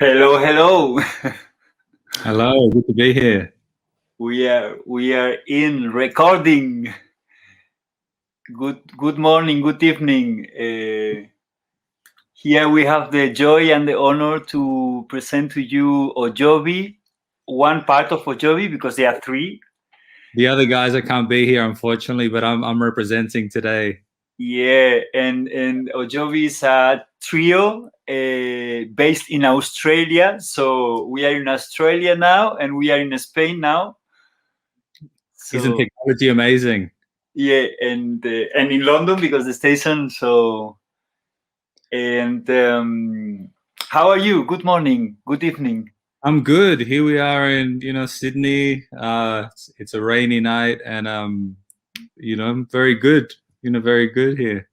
Hello, hello. Hello, good to be here. We are in recording. Good morning, good evening. Here we have the joy and the honor to present to you Oyobi, one part of Oyobi because there are three. The other guys I can't be here unfortunately, but I'm representing today. Yeah, and Oyobi is a trio based in Australia. So we are in Australia now, and we are in Spain now. Isn't So technology amazing? yeah, and in London because the station. So and how are you? Good morning. Good evening. I'm good. Here we are in Sydney. It's a rainy night, and I'm very good. Very good here.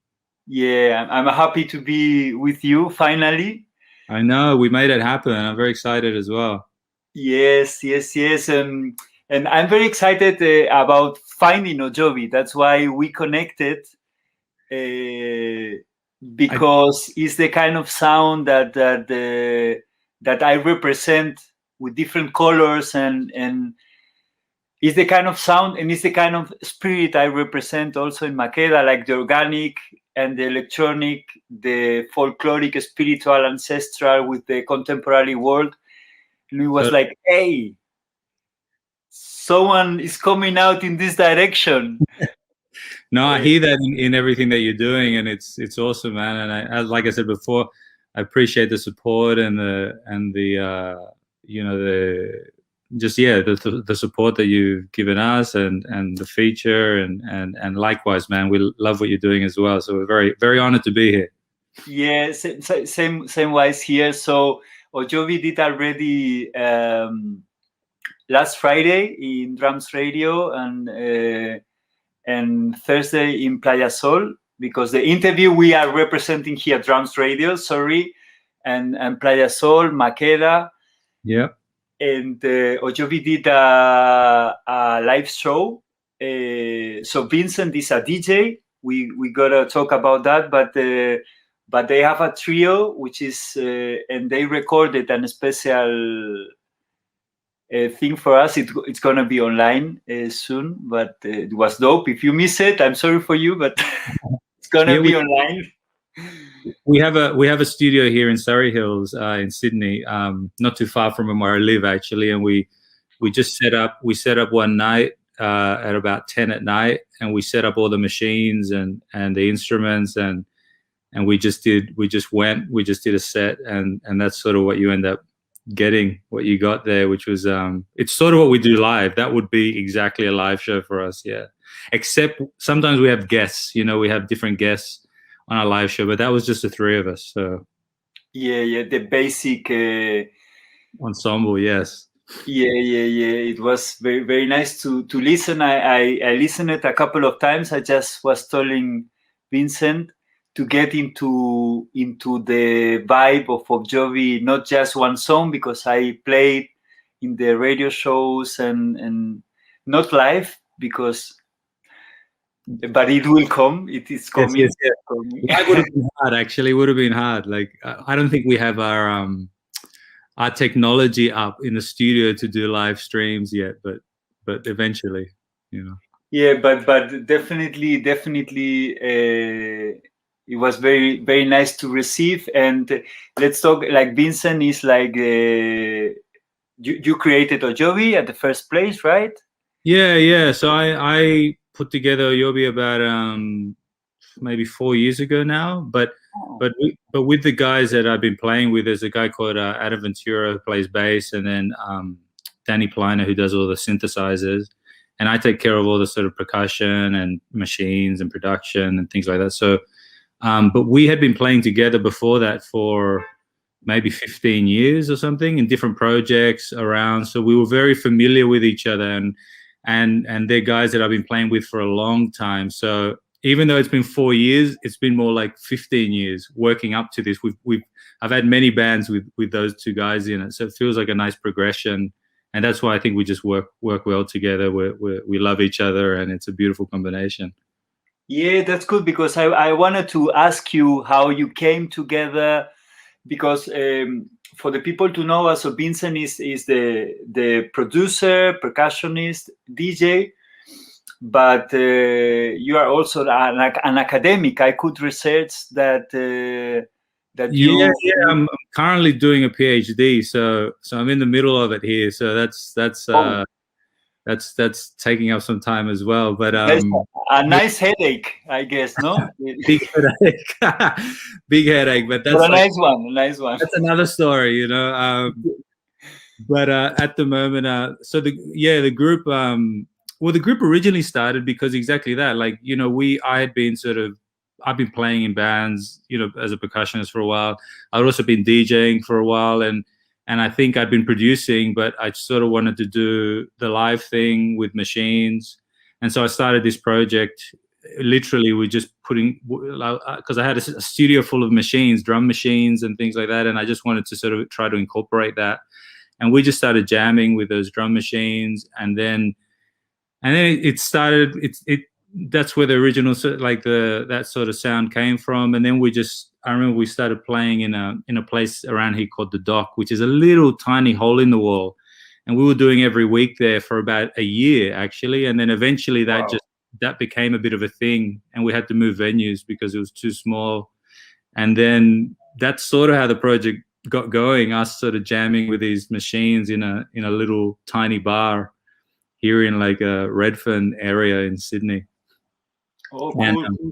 Yeah, I'm happy to be with you finally. I know we made it happen. I'm very excited as well. Yes, yes, yes. And I'm very excited about finding Oyobi. That's why we connected I, because it's the kind of sound that I represent with different colors and it's the kind of sound and it's the kind of spirit I represent also in Makeda, like the organic and the electronic, the folkloric, spiritual, ancestral with the contemporary world. And it was like, hey, someone is coming out in this direction. no, I hear that in everything that you're doing, and it's awesome, man. And like I said before, I appreciate the support and the the just the support that you've given us and the feature and likewise, man, we love what you're doing as well. So we're very honored to be here. Yeah, same wise here. So Oyobi did already last Friday in Drums Radio and Thursday in Playa Sol, because the interview we are representing here Drums Radio, sorry, and Playa Sol, Makeda. Yeah. And Oyobi did a live show. So Vincent is a DJ. We gotta talk about that, but they have a trio, which is and they recorded an special thing for us. It's gonna be online soon, but it was dope. If you miss it, I'm sorry for you, but it's gonna be online. We have a studio here in Surrey Hills in Sydney, not too far from where I live actually, and we set up one night at about 10 at night, and we set up all the machines and the instruments and we just did a set, and that's sort of what you end up getting, what you got there, which was it's sort of what we do live. That would be exactly a live show for us, yeah. Except sometimes we have guests, we have different guests on our live show, but that was just the three of us. So yeah, the basic ensemble, yes. Yeah. It was very nice to listen. I listened it a couple of times. I just was telling Vincent to get into the vibe of Oyobi, not just one song, because I played in the radio shows and not live because. But it will come. It is coming. Yes. Live would have been hard, actually. Would have been hard. Like I don't think we have our technology up in the studio to do live streams yet, but eventually, Yeah, but definitely, it was very nice to receive. And let's talk. Like Vincent is like you created Oyobi at the first place, right? Yeah. So I put together Oyobi about maybe 4 years ago now, but with the guys that I've been playing with, there's a guy called Adam Ventura who plays bass, and then Danny Pliner who does all the synthesizers, and I take care of all the sort of percussion and machines and production and things like that. So, but we had been playing together before that for maybe 15 years or something in different projects around. So we were very familiar with each other, and they're guys that I've been playing with for a long time. So even though it's been 4 years, it's been more like 15 years working up to this. I've had many bands with those two guys in it, so it feels like a nice progression, and that's why I think we just work well together. We love each other, and it's a beautiful combination. Yeah, that's good, because I wanted to ask you how you came together, because for the people to know, also Vincent is the producer, percussionist, DJ, but you are also an academic. I could research that yeah, I'm currently doing a PhD, so I'm in the middle of it here. So that's taking up some time as well. But a nice headache, I guess, no? Big headache, big headache. But that's a nice one. That's another story, you know. But at the moment, so the group, well, the group originally started because exactly that, like, you know, I've been playing in bands, you know, as a percussionist for a while. I'd also been DJing for a while, and I think I'd been producing, but I sort of wanted to do the live thing with machines, and so I started this project. Literally, we're just putting, because I had a studio full of machines, drum machines and things like that, and I just wanted to sort of try to incorporate that. And we just started jamming with those drum machines, and then it started. That's where the original, like, that sort of sound came from. And then I remember we started playing in a place around here called the Dock, which is a little tiny hole in the wall, and we were doing every week there for about a year, actually. And then eventually that became a bit of a thing, and we had to move venues because it was too small. And then that's sort of how the project got going, us sort of jamming with these machines in a little tiny bar here in like a Redfern area in Sydney. Oh,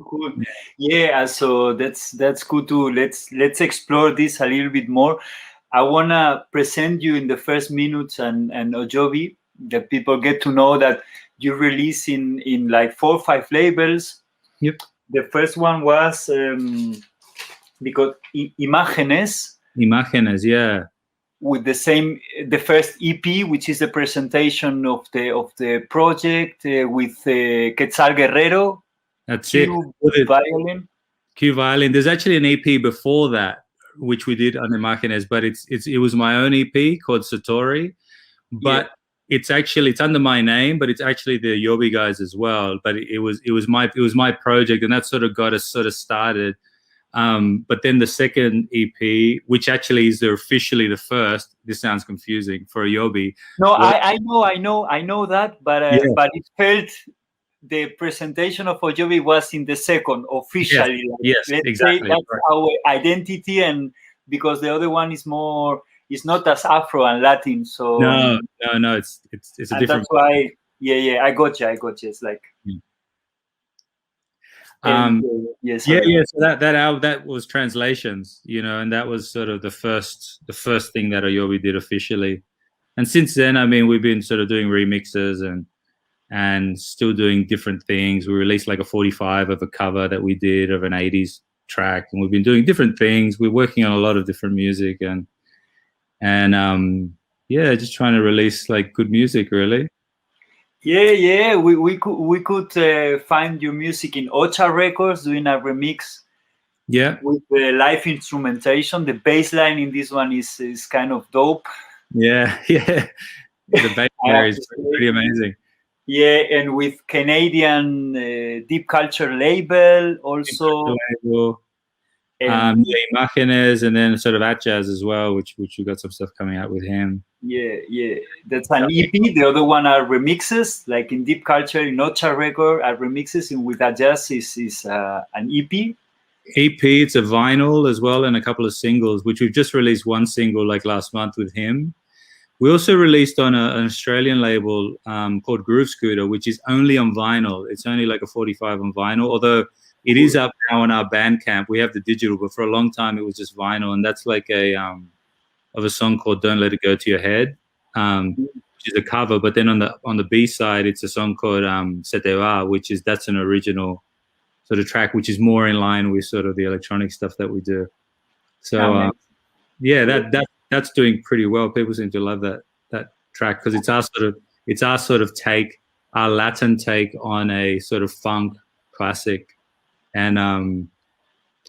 cool. Yeah, so that's good too. Let's explore this a little bit more. I wanna present you in the first minutes and Oyobi, that people get to know that you release in like 4 or 5 labels. Yep. The first one was because Imágenes, yeah, with the first EP, which is the presentation of the project with Quetzal Guerrero. That's Q violin. Q violin. There's actually an EP before that, which we did on Imágenes, but it was my own EP called Satori, but it's under my name, but it's actually the Oyobi guys as well. But it was my project, and that sort of got us sort of started. But then the second EP, which actually is officially the first, this sounds confusing for Oyobi. No, I know that, but it felt the presentation of Oyobi was in the second officially. Yes, exactly. That's our identity, and because the other one is not as Afro and Latin. So no, it's a different. That's why, I got you. It's like. So that was Translations, you know, and that was sort of the first thing that Oyobi did officially. And since then, I mean, we've been sort of doing remixes and still doing different things. We released like a 45 of a cover that we did of an 80s track, and we've been doing different things. We're working on a lot of different music and just trying to release like good music, really. Yeah. We could find your music in Ocha Records doing a remix. Yeah. With the live instrumentation, the bass line in this one is kind of dope. Yeah. The bass there is pretty amazing. Yeah, and with Canadian Deep Culture label also. Imágenes, and then sort of Atjazz as well, which we got some stuff coming out with him. Yeah. That's an EP. The other one are remixes, like in Deep Culture, in Ocha Record are remixes, and with Atjazz is an EP. It's a vinyl as well, and a couple of singles, which we've just released one single like last month with him. We also released on an Australian label called Groove Scooter, which is only on vinyl. It's only like a 45 on vinyl, although it is up now on our Bandcamp. We have the digital, but for a long time it was just vinyl, and that's like of a song called "Don't Let It Go to Your Head," which is a cover. But then on the B side, it's a song called "Se Te Va," that's an original sort of track, which is more in line with sort of the electronic stuff that we do. So that's doing pretty well. People seem to love that track because it's our sort of take, our Latin take on a sort of funk classic, and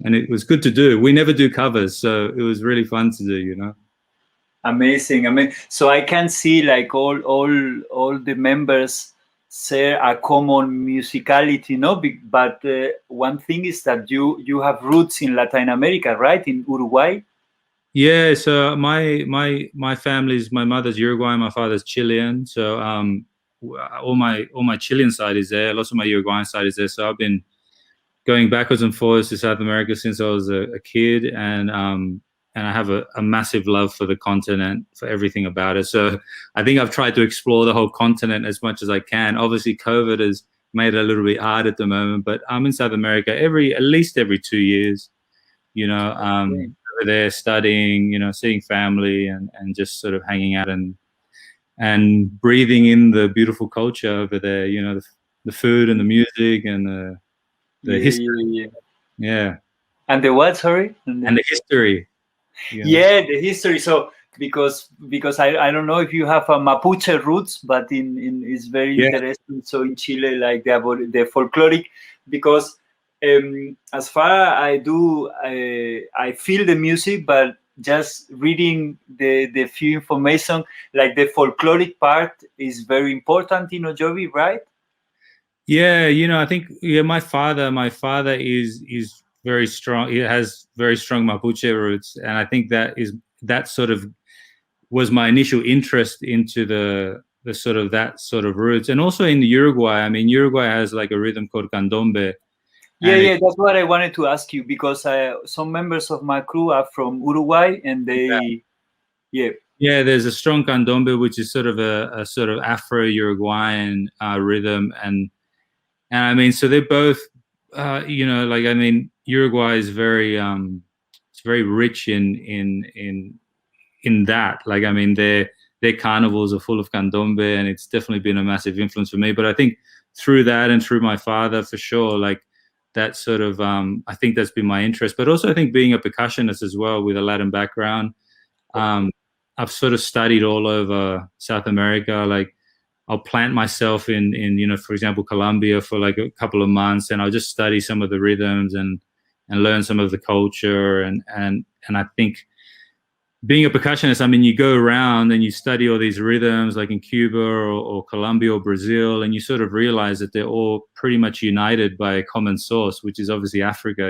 it was good to do. We never do covers, so it was really fun to do, you know. Amazing. I mean, so I can see like all the members share a common musicality, no? But one thing is that you have roots in Latin America, right? In Uruguay. Yeah, so my family's, my mother's Uruguayan, my father's Chilean. So all my Chilean side is there. Lots of my Uruguayan side is there. So I've been going backwards and forwards to South America since I was a kid, and I have a massive love for the continent, for everything about it. So I think I've tried to explore the whole continent as much as I can. Obviously, COVID has made it a little bit hard at the moment, but I'm in South America at least every 2 years. You know, over there studying, seeing family, and just sort of hanging out and breathing in the beautiful culture over there. The food and the music and the history. Yeah. And the what? Sorry. And the history. Yeah, the history. So because I don't know if you have a Mapuche roots, but in it's very interesting. So in Chile, like the folkloric, because as far I do, I feel the music, but just reading the few information, like the folkloric part is very important in Oyobi, right? Yeah, I think my father is very strong. He has very strong Mapuche roots, and I think that sort of was my initial interest into the sort of that sort of roots. And also in Uruguay, I mean, Uruguay has like a rhythm called candombe. Yeah, that's what I wanted to ask you, because some members of my crew are from Uruguay, and there's a strong candombe, which is sort of a sort of Afro-Uruguayan rhythm, and I mean, so they're both, like, I mean, Uruguay is very it's very rich in that. Like, I mean, their carnivals are full of candombe, and it's definitely been a massive influence for me. But I think through that and through my father, for sure, like that sort of, I think that's been my interest. But also I think being a percussionist as well with a Latin background, I've sort of studied all over South America. Like, I'll plant myself in for example, Colombia for like a couple of months, and I'll just study some of the rhythms and learn some of the culture. And I think being a percussionist, I mean, you go around and you study all these rhythms, like in Cuba or Colombia or Brazil, and you sort of realize that they're all pretty much united by a common source, which is obviously Africa,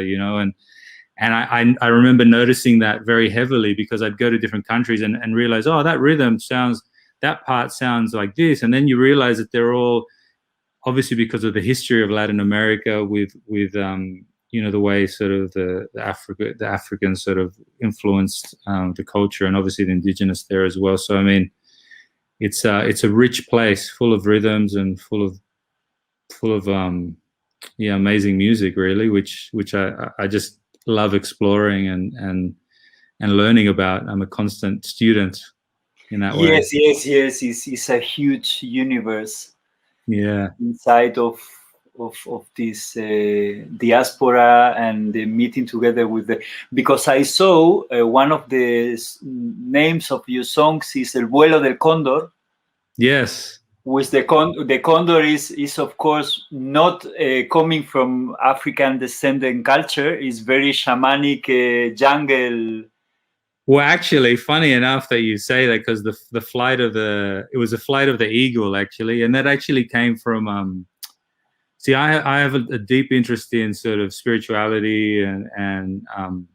and I remember noticing that very heavily, because I'd go to different countries and realize, oh, that part sounds like this. And then you realize that they're all, obviously because of the history of Latin America with the way sort of the Africans sort of influenced the culture, and obviously the indigenous there as well. So I mean, it's a rich place, full of rhythms and full of amazing music, really, which I just love exploring and learning about. I'm a constant student in that way. Yes. It's a huge universe. Yeah. Inside of this diaspora, and the meeting together with because I saw one of the names of your songs is El Vuelo del Cóndor. Yes. With the condor is of course not coming from African descendant culture. It's very shamanic jungle. Well, actually, funny enough that you say that, because the flight of it was a flight of the eagle, actually, and that actually came from see, I have a deep interest in sort of spirituality and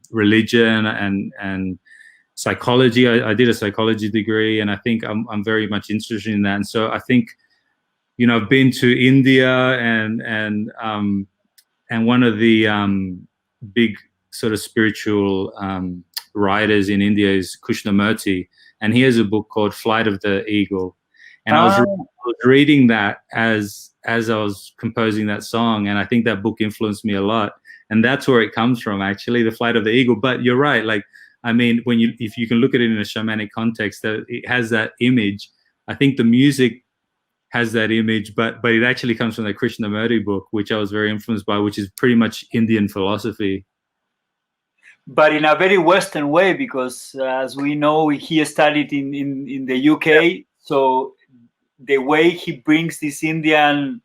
religion and psychology. I did a psychology degree, and I think I'm very much interested in that. And so I think, I've been to India, and one of the big sort of spiritual writers in India is Krishnamurti, and he has a book called Flight of the Eagle. And I was reading that as I was composing that song, and I think that book influenced me a lot. And that's where it comes from, actually, the Flight of the Eagle. But you're right, like, I mean, if you can look at it in a shamanic context, that it has that image. I think the music has that image, but it actually comes from the Krishnamurti book, which I was very influenced by, which is pretty much Indian philosophy. But in a very Western way, because as we know, he studied in the UK. Yeah. So the way he brings this Indian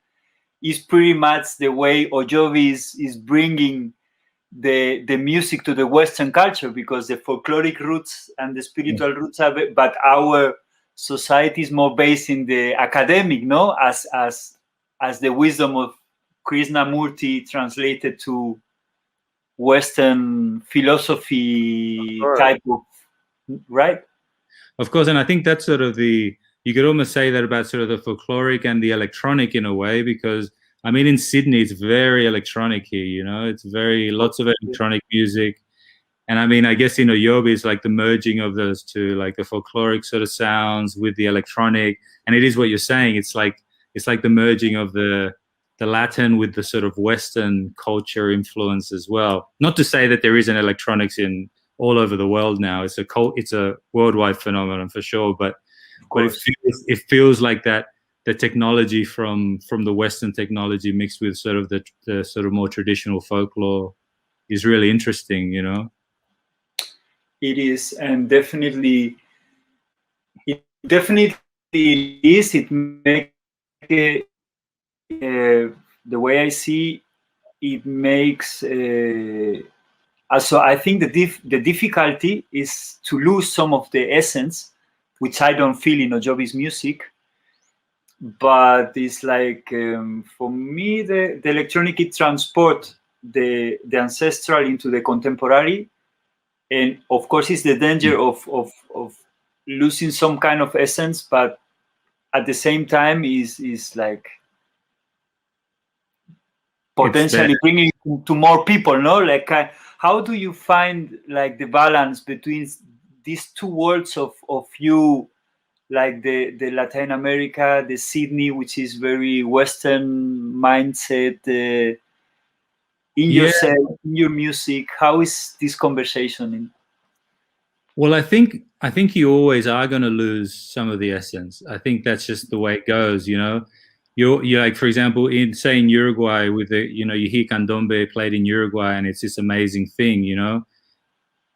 is pretty much the way Oyobi is bringing the music to the Western culture, because the folkloric roots and the spiritual roots are, but our society is more based in the academic, no? As the wisdom of Krishnamurti translated to Western philosophy type of right? Of course, and I think that's sort of you could almost say that about sort of the folkloric and the electronic in a way, because I mean, in Sydney, it's very electronic here, you know, it's very lots of electronic music. And I mean, I guess in Oyobi, it's like the merging of those two, like the folkloric sort of sounds with the electronic. And it is what you're saying. It's like the merging of the Latin with the sort of Western culture influence as well. Not to say that there isn't electronics in all over the world now. It's a worldwide phenomenon for sure. But it feels like that the technology from the Western technology mixed with sort of the sort of more traditional folklore is really interesting, you know. It is, and definitely is. It makes the way I see it makes. So I think the difficulty is to lose some of the essence, which I don't feel in Oyobi's music. But it's like for me, the electronic, it transport the ancestral into the contemporary. And of course, it's the danger of losing some kind of essence, but at the same time, is like potentially bringing to more people. No, like how do you find like the balance between these two worlds of you, like the Latin America, the Sydney, which is very Western mindset, in yourself, in your music? How is this conversation? Well, I think you always are going to lose some of the essence. I think that's just the way it goes, you know. You're like, for example, in Uruguay with the, you know, you hear candombe played in Uruguay and it's this amazing thing, you know.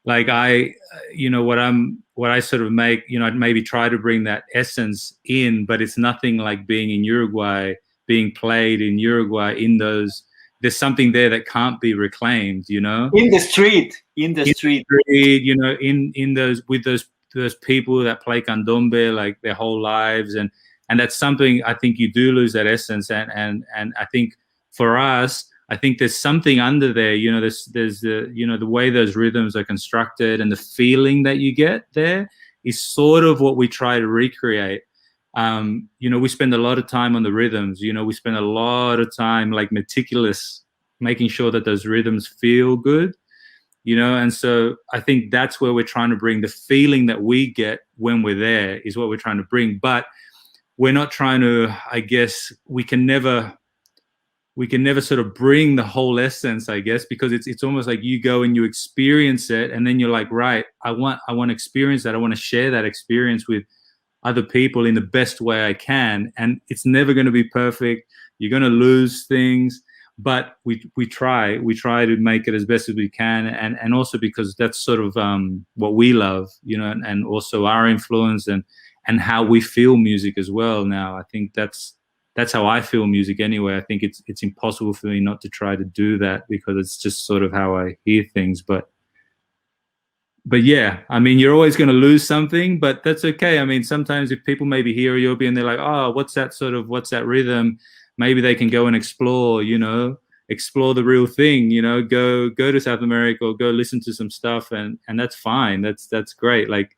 Like what I sort of make, you know, I'd maybe try to bring that essence in, but it's nothing like being in Uruguay, being played in Uruguay in those. There's something there that can't be reclaimed, you know. In the street, you know, in those with those people that play candombe like their whole lives, and that's something I think you do lose that essence, and I think for us, I think there's something under there, you know. There's the, you know, the way those rhythms are constructed and the feeling that you get there is sort of what we try to recreate. You know, we spend a lot of time on the rhythms, you know, we spend a lot of time like meticulous, making sure that those rhythms feel good, you know. And so I think that's where we're trying to bring the feeling that we get when we're there is what we're trying to bring. But we're not trying to, I guess, we can never sort of bring the whole essence, I guess, because it's almost like you go and you experience it and then you're like, right, I want to experience that. I want to share that experience with other people in the best way I can. And it's never going to be perfect. You're going to lose things, but we try to make it as best as we can. And also because that's sort of what we love, you know, and also our influence and how we feel music as well. Now, I think that's how I feel music anyway. I think it's impossible for me not to try to do that because it's just sort of how I hear things. But yeah, I mean, you're always going to lose something, but that's okay. I mean, sometimes if people maybe hear Oyobi and they're like, oh, what's that rhythm? Maybe they can go and explore, you know, explore the real thing, you know, go to South America or go listen to some stuff. And that's fine. That's great. Like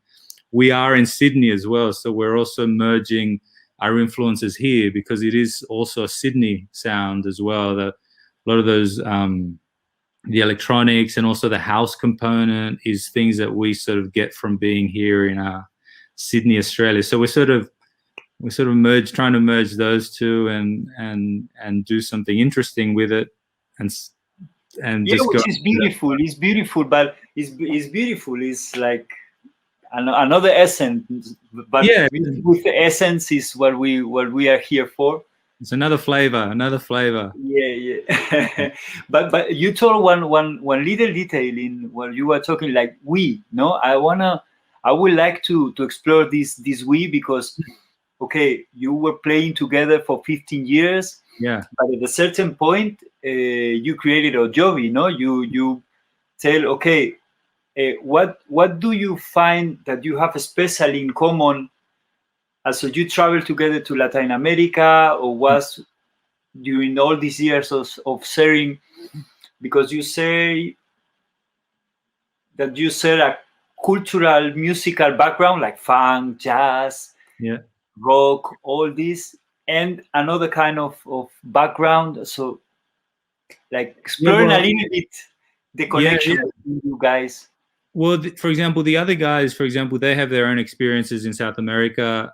we are in Sydney as well. So we're also merging our influences here because it is also a Sydney sound as well. A lot of those, the electronics and also the house component is things that we sort of get from being here in Sydney, Australia. So we're sort of trying to merge those two and do something interesting with it, and yeah, just which is beautiful. It's beautiful, but it's beautiful. It's like another essence, but yeah, with the essence is what we are here for. It's another flavor. Yeah. But you told one little detail in when you were talking, like I would like to explore this we, because okay, you were playing together for 15 years. Yeah. But at a certain point, you created Oyobi, no? You tell, okay, what do you find that you have especially in common? So you traveled together to Latin America, or was during all these years of sharing? Because you say that you share a cultural musical background, like funk, jazz, rock, all this, and another kind of background. So like exploring a little bit the connection between you guys. Well, for example, the other guys, for example, they have their own experiences in South America.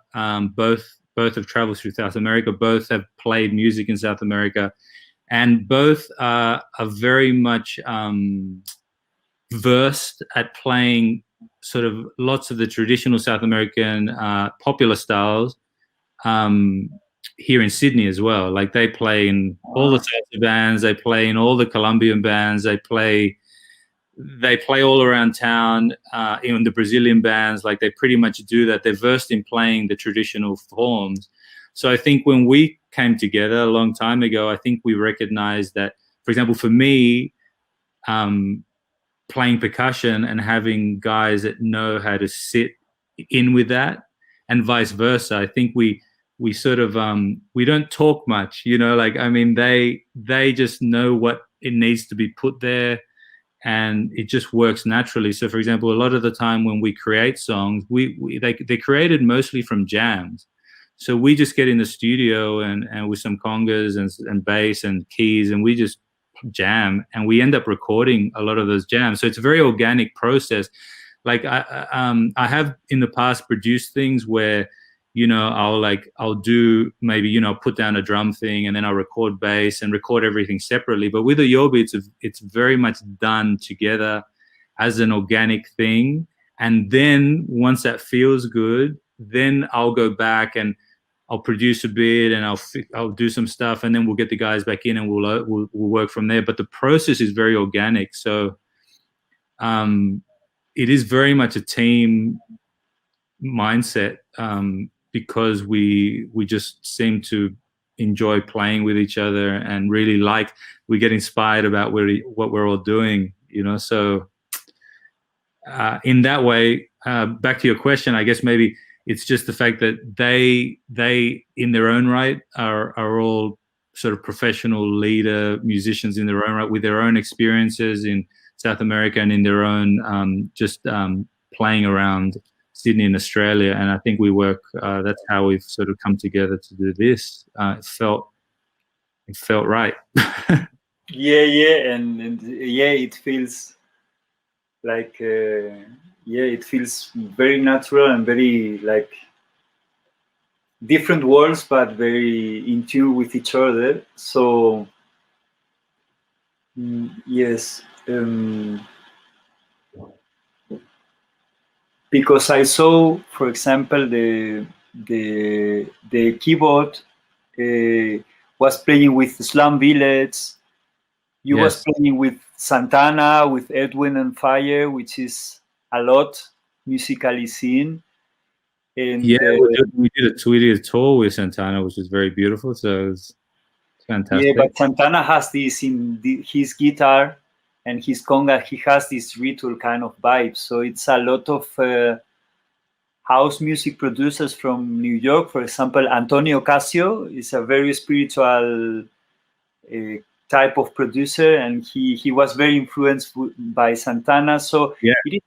Both have traveled through South America. Both have played music in South America, and both are very much versed at playing sort of lots of the traditional South American popular styles here in Sydney as well. Like they play in all the salsa bands, they play in all the Colombian bands, they play all around town, even the Brazilian bands. Like they pretty much do that. They're versed in playing the traditional forms. So I think when we came together a long time ago, I think we recognized that, for example, for me, playing percussion and having guys that know how to sit in with that, and vice versa. I think we sort of we don't talk much, like, I mean, they just know what it needs to be put there, and it just works naturally. So for example, a lot of the time when we create songs, they're created mostly from jams. So we just get in the studio and with some congas and bass and keys, and we just jam, and we end up recording a lot of those jams. So it's a very organic process. Like I have in the past produced things where, I'll do maybe, put down a drum thing and then I'll record bass and record everything separately. But with Oyobi, it's very much done together as an organic thing. And then once that feels good, then I'll go back and I'll produce a bit and I'll do some stuff, and then we'll get the guys back in and we'll work from there. But the process is very organic. So it is very much a team mindset, because we just seem to enjoy playing with each other and really we get inspired about what we're all doing, So in that way, back to your question, I guess maybe it's just the fact that they in their own right are all sort of professional leader musicians in their own right, with their own experiences in South America and in their own playing around Sydney and Australia. And I think we work, that's how we've sort of come together to do this. It felt right. And it feels like it feels very natural and very like different worlds, but very in tune with each other. So yes, because I saw, for example, the keyboard was playing with Slum Village. You was playing with Santana, with Edwin and Fire, which is a lot musically seen. And we did a tour with Santana, which was very beautiful. So it was fantastic. Yeah, but Santana has this in his guitar and his conga. He has this ritual kind of vibe. So it's a lot of house music producers from New York. For example, Antonio Casio is a very spiritual type of producer, and he was very influenced by Santana. So it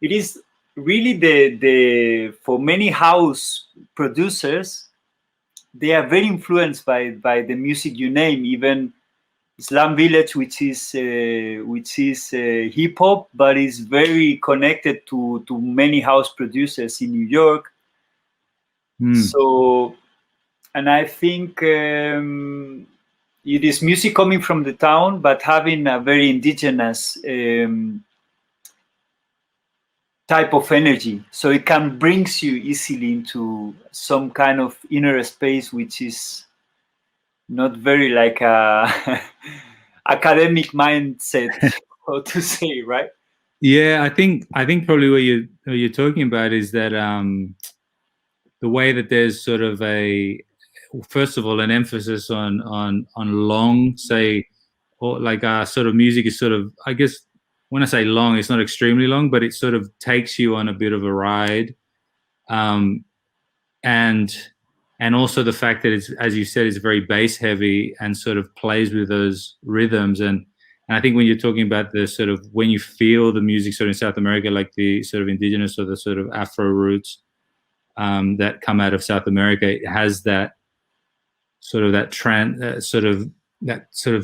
is really the for many house producers, they are very influenced by the music you name, even Slum Village, which is hip hop, but is very connected to many house producers in New York. So, and I think it is music coming from the town, but having a very indigenous type of energy. So it can brings you easily into some kind of inner space, which is not very like a academic mindset, how to say, right? Yeah, I think probably what you're talking about is that the way that there's sort of first of all, an emphasis on long, say, or like sort of music is sort of, I guess, when I say long, it's not extremely long, but it sort of takes you on a bit of a ride. And also the fact that it's, as you said, it's very bass heavy and sort of plays with those rhythms. And And I think when you're talking about the sort of, when you feel the music sort of in South America, like the sort of indigenous or the sort of Afro roots that come out of South America, it has that sort of that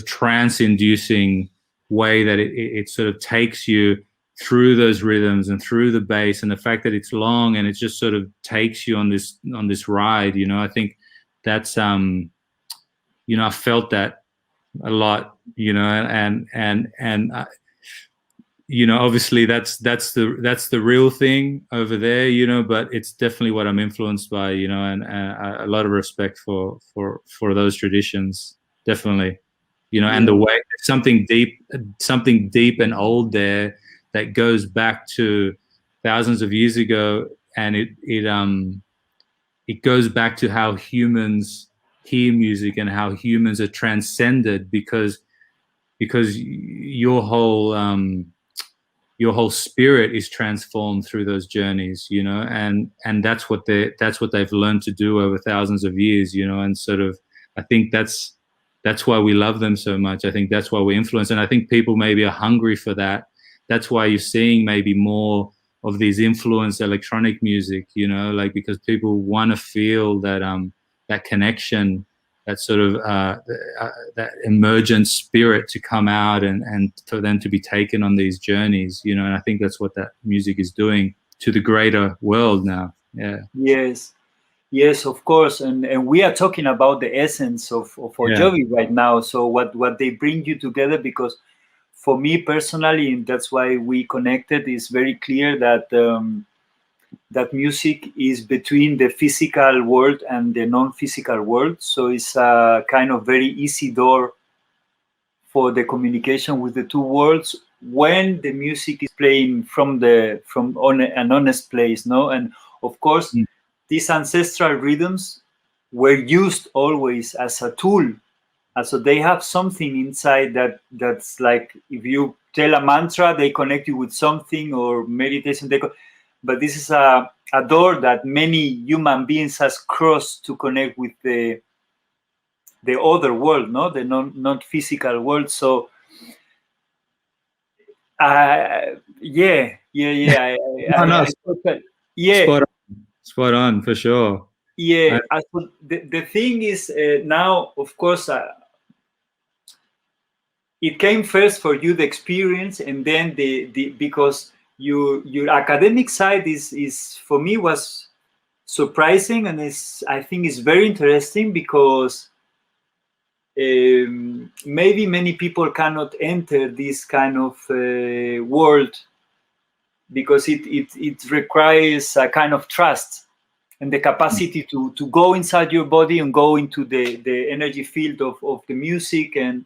trance-inducing way that it sort of takes you through those rhythms and through the bass, and the fact that it's long and it just sort of takes you on this ride. You know, I think that's you know, I felt that a lot. You know, and you know, obviously that's the real thing over there, you know, but it's definitely what I'm influenced by, you know, and a lot of respect for those traditions, definitely, you know, and the way something deep and old there that goes back to thousands of years ago, and it goes back to how humans hear music and how humans are transcended because your whole spirit is transformed through those journeys, you know, and that's what they've learned to do over thousands of years, you know, and sort of, I think that's why we love them so much. I think that's why we influence, and I think people maybe are hungry for that. That's why you're seeing maybe more of these influenced electronic music, you know, like, because people want to feel that that connection, that sort of that emergent spirit to come out and for them to be taken on these journeys, you know, and I think that's what that music is doing to the greater world now. Yeah. Yes, of course, and we are talking about the essence of Oyobi right now. So what they bring you together, because for me personally, and that's why we connected, is very clear that that music is between the physical world and the non-physical world. So it's a kind of very easy door for the communication with the two worlds when the music is playing from on an honest place, no? And of course, these ancestral rhythms were used always as a tool. So they have something inside that's like, if you tell a mantra, they connect you with something, or meditation. But this is a door that many human beings has crossed to connect with the other world, no, the not physical world. So, yeah. Spot on for sure. Yeah, the thing is, now, of course, it came first for you, the experience, and then the because your academic side is for me was surprising, and I think it's very interesting because maybe many people cannot enter this kind of world because it requires a kind of trust and the capacity to go inside your body and go into the energy field of the music. And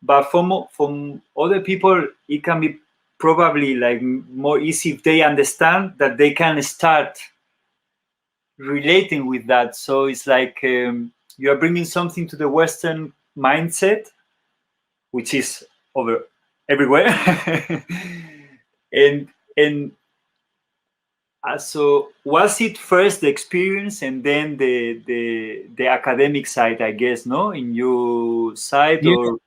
but from other people, it can be probably like more easy if they understand that they can start relating with that. So it's like you are bringing something to the Western mindset, which is over everywhere, and so was it first the experience and then the academic side, I guess, no, in your side? Or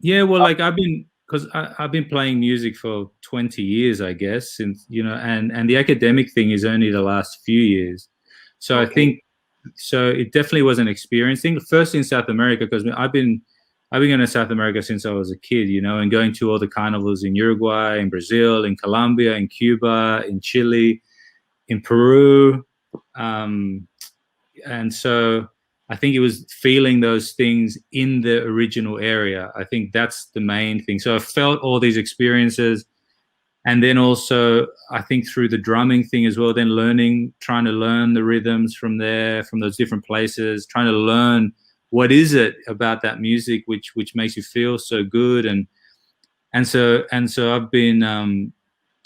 well, like I've been playing music for 20 years, I guess, since, you know, and the academic thing is only the last few years. So I think, so it definitely was an experience thing. First in South America, because I've been going to South America since I was a kid, you know, and going to all the carnivals in Uruguay, in Brazil, in Colombia, in Cuba, in Chile, in Peru. And so I think it was feeling those things in the original area. I think that's the main thing. So I felt all these experiences. And then also, I think through the drumming thing as well, then trying to learn the rhythms from there, from those different places, trying to learn what is it about that music which makes you feel so good. And so I've been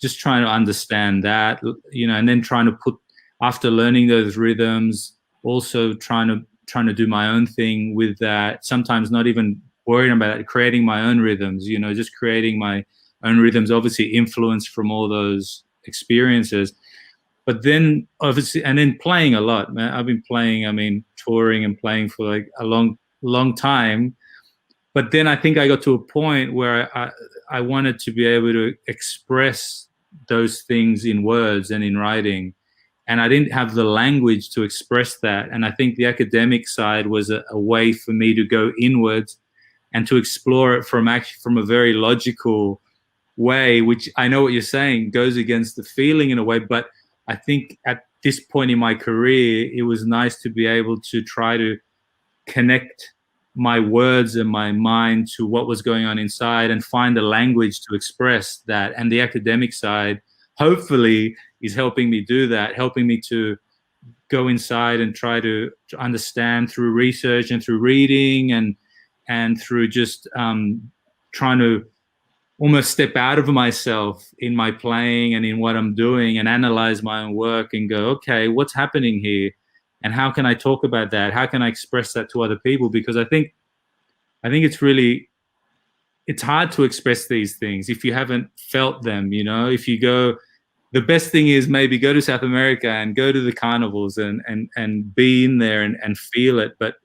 just trying to understand that, you know, and then trying to put, after learning those rhythms, also trying to do my own thing with that. Sometimes not even worrying about it, creating my own rhythms, you know, just creating my own rhythms, obviously influenced from all those experiences. But then obviously, and then playing a lot, man. I've been playing, touring and playing for like a long time. but then I think I got to a point where I wanted to be able to express those things in words and in writing, and I didn't have the language to express that. And I think the academic side was a way for me to go inwards and to explore it from a very logical way, which I know what you're saying goes against the feeling in a way. But I think at this point in my career, it was nice to be able to try to connect my words and my mind to what was going on inside and find a language to express that. And the academic side, hopefully, is helping me do that, helping me to go inside and try to understand through research and through reading and through just trying to almost step out of myself in my playing and in what I'm doing and analyze my own work and go, okay, what's happening here? And how can I talk about that? How can I express that to other people? Because I think it's hard to express these things if you haven't felt them, you know. If you go, the best thing is maybe go to South America and go to the carnivals and be in there and feel it. But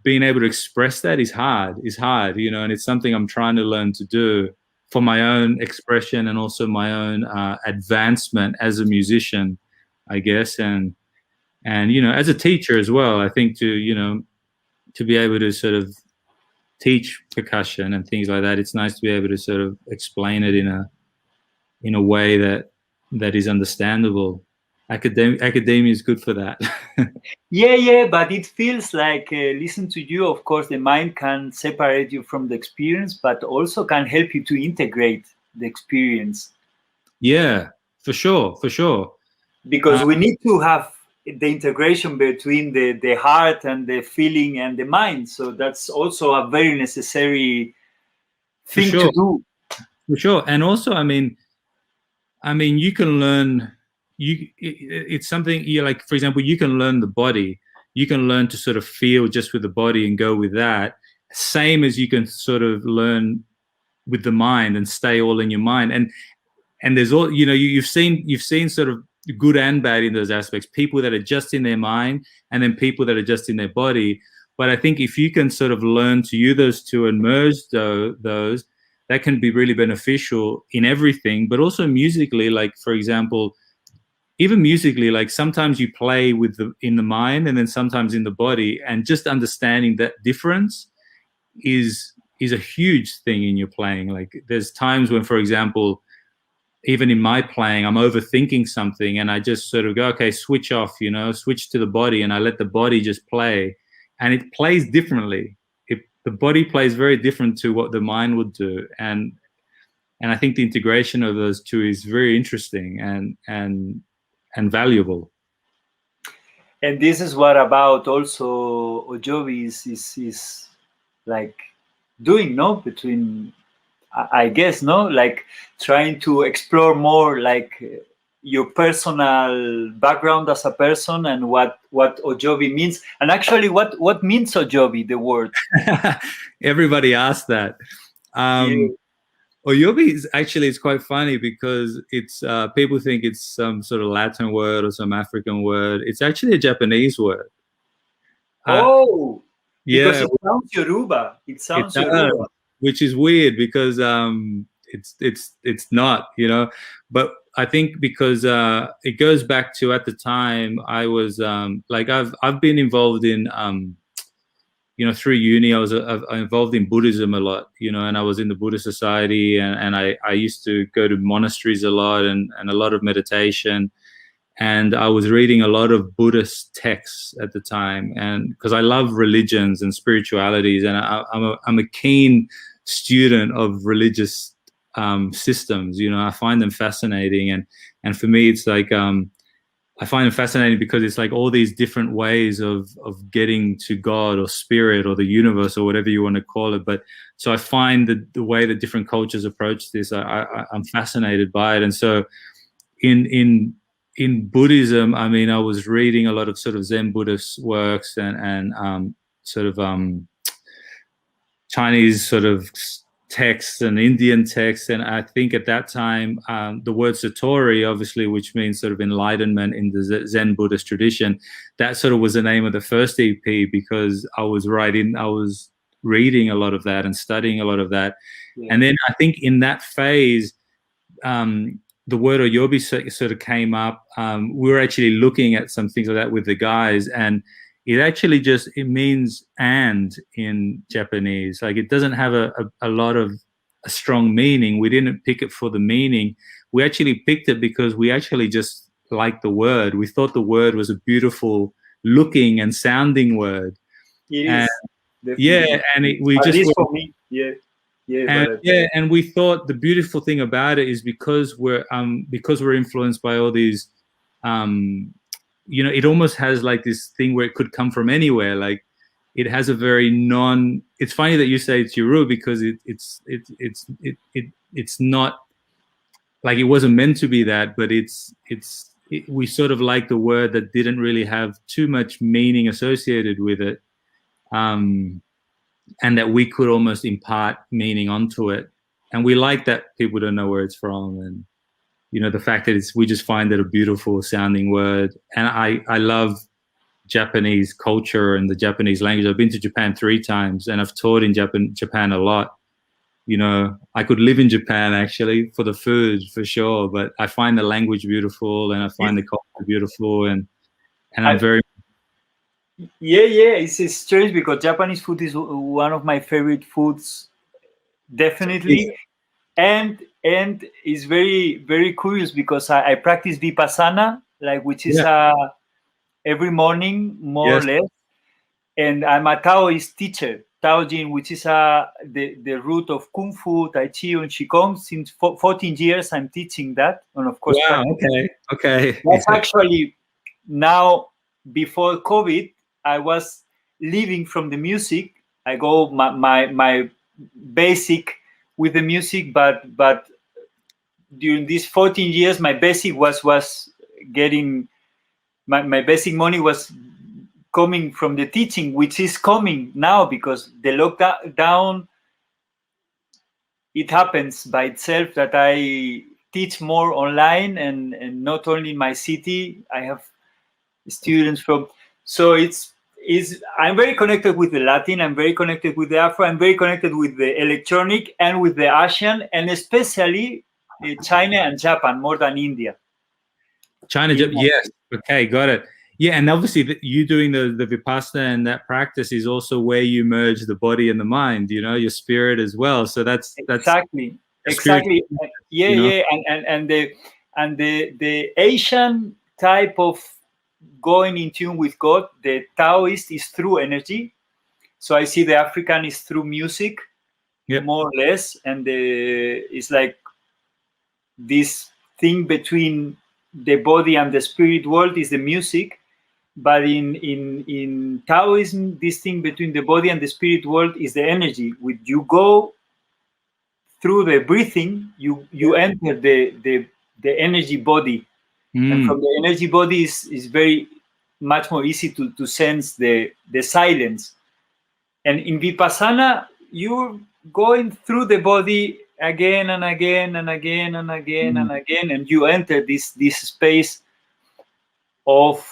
being able to express that is hard, you know, and it's something I'm trying to learn to do for my own expression and also my own advancement as a musician, I guess. And, you know, as a teacher as well, I think to be able to sort of teach percussion and things like that, it's nice to be able to sort of explain it in a way that is understandable. Academia is good for that. Yeah, but it feels like listen to you, of course the mind can separate you from the experience, but also can help you to integrate the experience. Yeah, for sure because we need to have the integration between the heart and the feeling and the mind, so that's also a very necessary thing to do. For sure. And also, I mean you can learn, it's something like, for example, you can learn the body, you can learn to sort of feel just with the body and go with that, same as you can sort of learn with the mind and stay all in your mind. And there's all, you know, you've seen sort of good and bad in those aspects, people that are just in their mind and then people that are just in their body. But I think if you can sort of learn to use those two and merge those, that can be really beneficial in everything. But also musically, like, for example, even musically, like sometimes you play in the mind and then sometimes in the body, and just understanding that difference is a huge thing in your playing. Like there's times when, for example, even in my playing, I'm overthinking something and I just sort of go, okay, switch off, you know, switch to the body, and I let the body just play, and it plays differently. The body plays very different to what the mind would do. And I think the integration of those two is very interesting and valuable. And this is what about also Oyobi is like doing, no? Between, I guess, no? Like trying to explore more like your personal background as a person and what Oyobi means. And actually, what means Oyobi, the word? Everybody asks that. Oyobi is actually, it's quite funny because it's people think it's some sort of Latin word or some African word. It's actually a Japanese word. Yeah, because it sounds Yoruba. Which is weird because it's not, you know. But I think because it goes back to, at the time I was like I've been involved in you know, through uni I was involved in Buddhism a lot, you know, and I was in the Buddhist society, and I used to go to monasteries a lot and a lot of meditation, and I was reading a lot of Buddhist texts at the time, and because I love religions and spiritualities, and I'm a keen student of religious systems, you know. I find them fascinating, and for me it's like I find it fascinating because it's like all these different ways of getting to God or spirit or the universe or whatever you want to call it. But so I find the way that different cultures approach this, I'm fascinated by it. And so in Buddhism, I mean, I was reading a lot of sort of Zen Buddhist works and sort of Chinese sort of texts and Indian texts, and I think at that time the word Satori, obviously, which means sort of enlightenment in the Zen Buddhist tradition, that sort of was the name of the first EP, because I was reading a lot of that and studying a lot of that. And then I think in that phase, the word Oyobi sort of came up. We were actually looking at some things like that with the guys, and it actually it means "and" in Japanese. Like, it doesn't have a lot of a strong meaning. We didn't pick it for the meaning. We actually picked it because we actually just liked the word. We thought the word was a beautiful looking and sounding word. It and, is. Yeah, and we At just least for me, and we thought the beautiful thing about it is because we're influenced by all these, it almost has like this thing where it could come from anywhere. Like, it has a very it's funny that you say it's Yoruba, because it's not like, it wasn't meant to be that, but we sort of like the word that didn't really have too much meaning associated with it. And that we could almost impart meaning onto it. And we like that people don't know where it's from. And, the fact that we just find it a beautiful sounding word. And I love Japanese culture and the Japanese language. I've been to Japan 3 times, and I've taught in Japan a lot. I could live in Japan, actually, for the food, for sure. But I find the language beautiful, and I find the culture beautiful. And I'm very... It's strange because Japanese food is one of my favorite foods, definitely. And it's very, very curious because I practice Vipassana, which is every morning, more or less. And I'm a Taoist teacher, Taojin, which is the root of Kung Fu, Tai Chi, and Qigong. Since 14 years, I'm teaching that. And of course, wow, okay. That's actually now, before COVID, I was living from the music. I go my basic with the music, but during these 14 years, my basic was getting my basic money was coming from the teaching, which is coming now because the lockdown. It happens by itself that I teach more online, and not only in my city. I have students from. So I'm very connected with the Latin, I'm very connected with the Afro, I'm very connected with the electronic and with the Asian, and especially China and Japan more than India. China, yes. Okay, got it. Yeah, and obviously you doing the Vipassana and that practice is also where you merge the body and the mind, your spirit as well. So that's exactly. Yeah. And the Asian type of going in tune with God, the Taoist is through energy. So I see the African is through music, more or less, and it's like this thing between the body and the spirit world is the music. But in Taoism, this thing between the body and the spirit world is the energy. When you go through the breathing, you enter the energy body. And from the energy body is very much more easy to sense the silence. And in Vipassana, you're going through the body again and again and again and again and again, and you enter this space of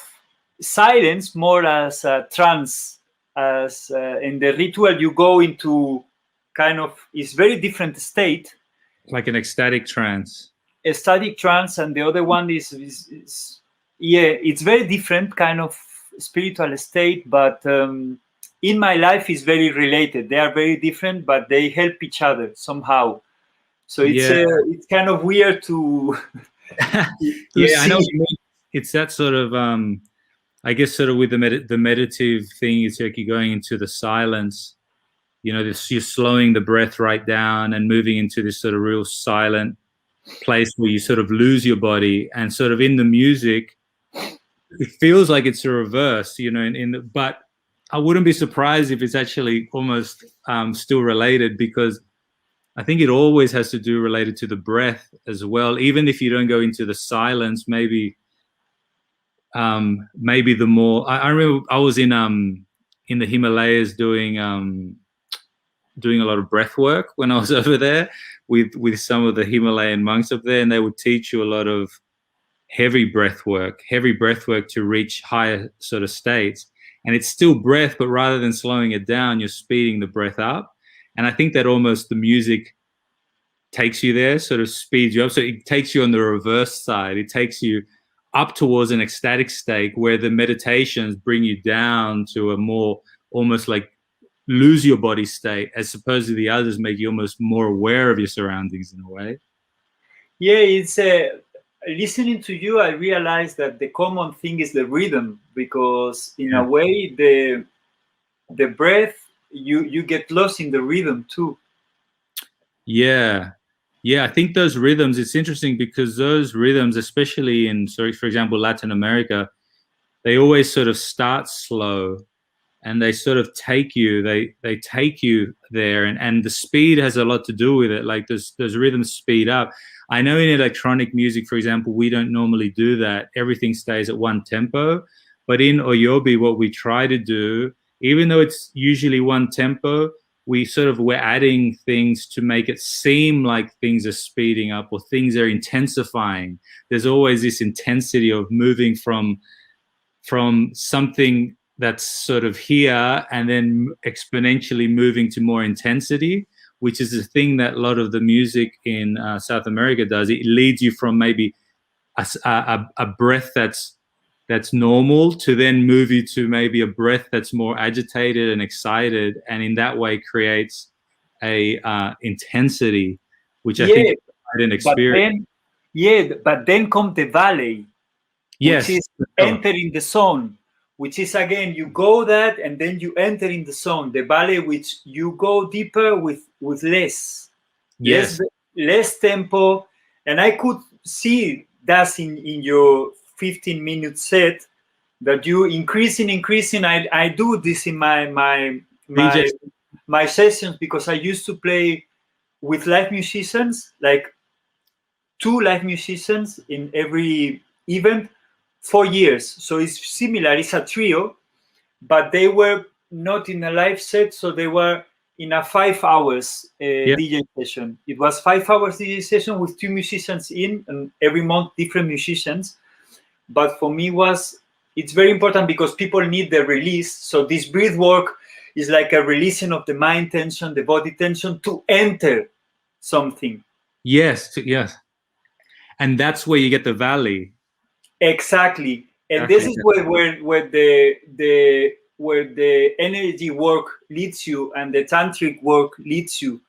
silence, more as a trance. As in the ritual, you go into kind of, it's very different state. Like an ecstatic trance. Ecstatic trance, and the other one is it's very different kind of spiritual state, but in my life is very related. They are very different, but they help each other somehow. So it's kind of weird to see. I know what you mean. It's that sort of I guess sort of with the meditative thing, it's like you're going into the silence, you're slowing the breath right down and moving into this sort of real silent place where you sort of lose your body. And sort of in the music, it feels like it's a reverse, but I wouldn't be surprised if it's actually almost still related, because I think it always has to do related to the breath as well. Even if you don't go into the silence, maybe the more, I remember I was in the Himalayas doing a lot of breath work when I was over there with some of the Himalayan monks up there, and they would teach you a lot of heavy breath work to reach higher sort of states. and it's still breath, but rather than slowing it down, you're speeding the breath up. And I think that almost the music takes you there, sort of speeds you up. So it takes you on the reverse side. It takes you up towards an ecstatic state where the meditations bring you down to a more almost like lose your body state, as opposed to the others make you almost more aware of your surroundings in a way. Yeah, it's listening to you, I realized that the common thing is the rhythm, because in a way the breath, you get lost in the rhythm too. Yeah. I think those rhythms, it's interesting because those rhythms, especially in, so for example, Latin America, they always sort of start slow and they sort of take you, they take you there, and the speed has a lot to do with it. Like those rhythms speed up. I know in electronic music, for example, we don't normally do that. Everything stays at one tempo. But in Oyobi, what we try to do, even though it's usually one tempo, we're adding things to make it seem like things are speeding up or things are intensifying. There's always this intensity of moving from something that's sort of here and then exponentially moving to more intensity, which is the thing that a lot of the music in South America does. It leads you from maybe a breath that's normal to then move you to maybe a breath that's more agitated and excited, and in that way creates a intensity, which I think is quite an experience. But then comes the Valle, yes, which is entering the zone, which is again, you go that and then you enter in the zone. The Valle, which you go deeper with less tempo, and I could see that in your 15-minute set, that you increasing. I do this in my sessions, because I used to play with live musicians, like 2 live musicians in every event, 4 years. So it's similar, it's a trio, but they were not in a live set, so they were in a 5 hours DJ session. It was 5 hours DJ session with 2 musicians in, and every month different musicians. But for me it's very important because people need the release. So this breath work is like a releasing of the mind tension, the body tension, to enter something. Yes. And that's where you get the Valle. Exactly. And this is where the energy work leads you and the tantric work leads you.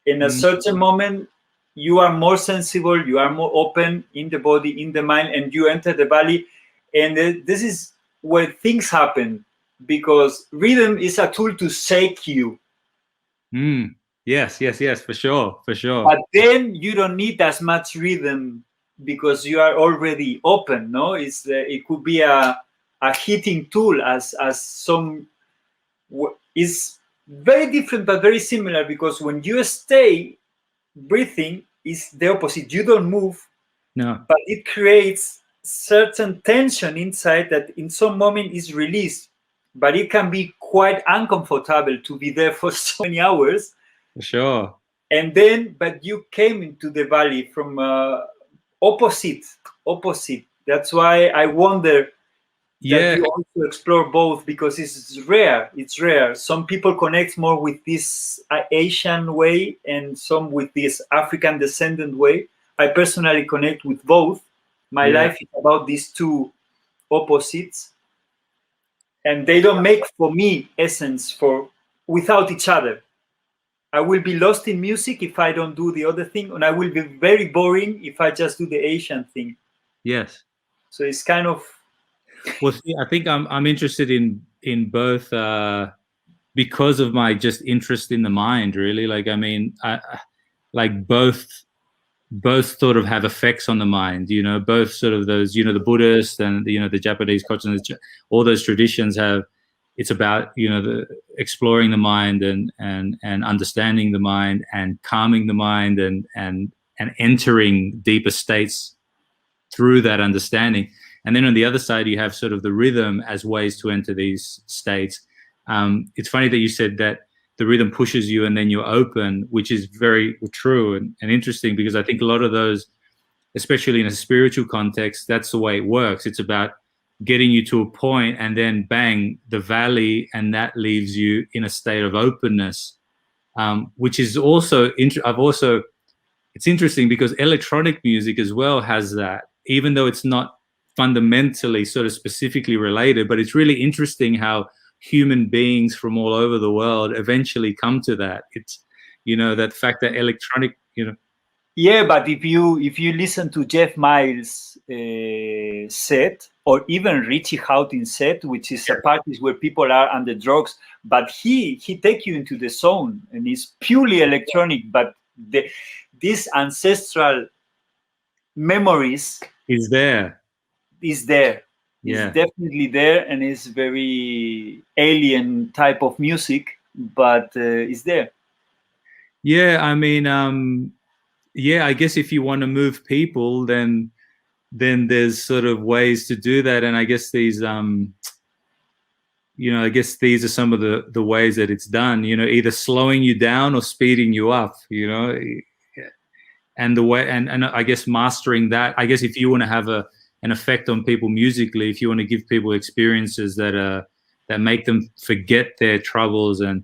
In a certain moment, you are more sensible, you are more open in the body, in the mind, and you enter the Valle. And this is where things happen, because rhythm is a tool to shake you. Yes, for sure. But then you don't need as much rhythm because you are already open, no? It could be a heating tool as some is very different but very similar, because when you stay breathing is the opposite. You don't move, but it creates certain tension inside that in some moment is released, but it can be quite uncomfortable to be there for so many hours. For sure. And then, but you came into the Valle from opposite. That's why I wonder that you also explore both, because it's rare. Some people connect more with this Asian way and some with this African descendant way. I personally connect with both. My life is about these 2 opposites, and they don't make for me essence without each other. I will be lost in music if I don't do the other thing, and I will be very boring if I just do the Asian thing. Yes. So it's kind of. Well, see, I think I'm interested in both because of my just interest in the mind, really. Like, I mean, I like both sort of have effects on the mind, both sort of those, the Buddhist and, the Japanese culture, all those traditions it's about, the exploring the mind and understanding the mind and calming the mind and entering deeper states through that understanding. And then on the other side, you have sort of the rhythm as ways to enter these states. It's funny that you said that the rhythm pushes you and then you're open, which is very true and interesting, because I think a lot of those, especially in a spiritual context, that's the way it works. It's about getting you to a point, and then bang, the Valle, and that leaves you in a state of openness, which is also it's interesting because electronic music as well has that, even though it's not fundamentally sort of specifically related, but it's really interesting how human beings from all over the world eventually come to that. It's, that fact that electronic, Yeah, but if you listen to Jeff Miles' set, or even Richie Houghton's set, which is a party where people are under drugs, but he take you into the zone, and it's purely electronic, but these ancestral memories is there. Is there. Yeah. It's definitely there, and it's very alien type of music, but it's there. Yeah, I mean, yeah, I guess if you want to move people, then there's sort of ways to do that, and I guess these I guess these are some of the ways that it's done, either slowing you down or speeding you up, and the way, and I guess mastering that. I guess if you want to have an effect on people musically, if you want to give people experiences that make them forget their troubles and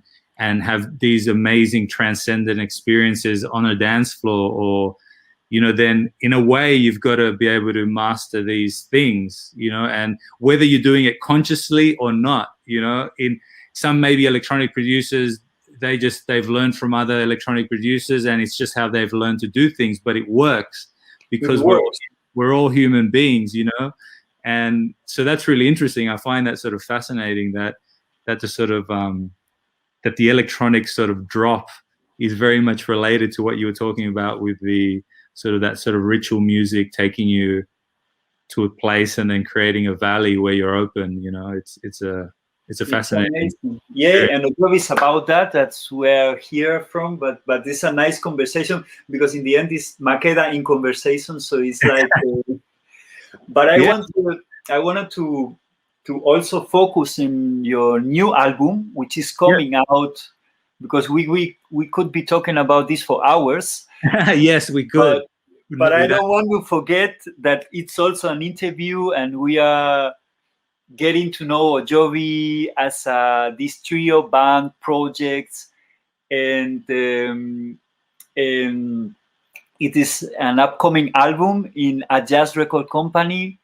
have these amazing transcendent experiences on a dance floor, or then in a way you've got to be able to master these things, and whether you're doing it consciously or not, in some maybe electronic producers, they've learned from other electronic producers, and it's just how they've learned to do things, but it works because we're all human beings, and so that's really interesting. I find that sort of fascinating, that the sort of that the electronic sort of drop is very much related to what you were talking about with the sort of that sort of ritual music taking you to a place and then creating a valley where you're open. It's a fascinating. Yeah, and Oyobi is about that. That's where I hear from. But it's a nice conversation, because in the end it's Makeda in conversation. So it's like, but I wanted to also focus in your new album, which is coming out, because we could be talking about this for hours. Yes, we could. But I don't want to forget that it's also an interview, and we are getting to know Oyobi as this trio band projects, and it is an upcoming album in a jazz record company,